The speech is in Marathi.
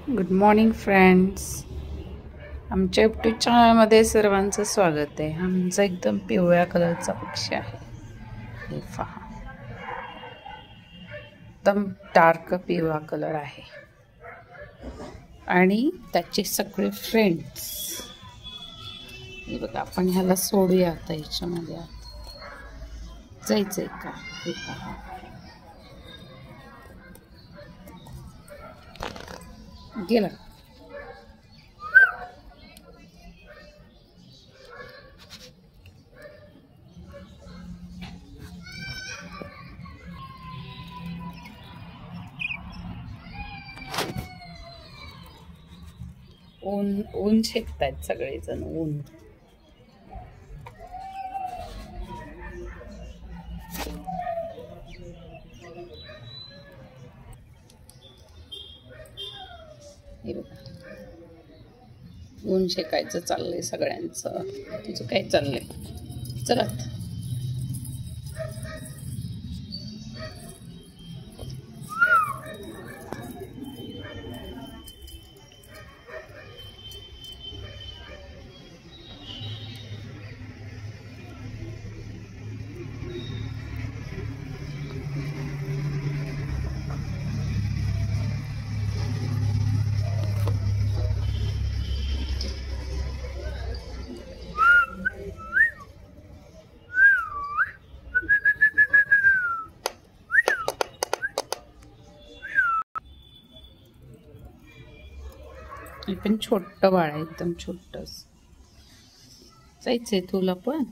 Good morning friends. आमच्या यूट्यूब चॅनलमध्ये सर्वांचं स्वागत आहे. आमचा एकदम पिवळ्या कलरचा पक्षी आहे. हे पहा, एकदम डार्क पिवळा कलर आहे आणि त्याचे सगळे फ्रेंड्स. हे बघा, आपण ह्याला सोडूया आता. ह्याच्यामध्ये जायचंय का? हे पहा, गेला. ऊन शेकतायत सगळेजण. ऊन ऊन शेकायचं चाललंय सगळ्यांचं. तुझं काय चाललंय? चला पण छोटं बाळ आहे, एकदम छोटंच. जायचंय तुला पण?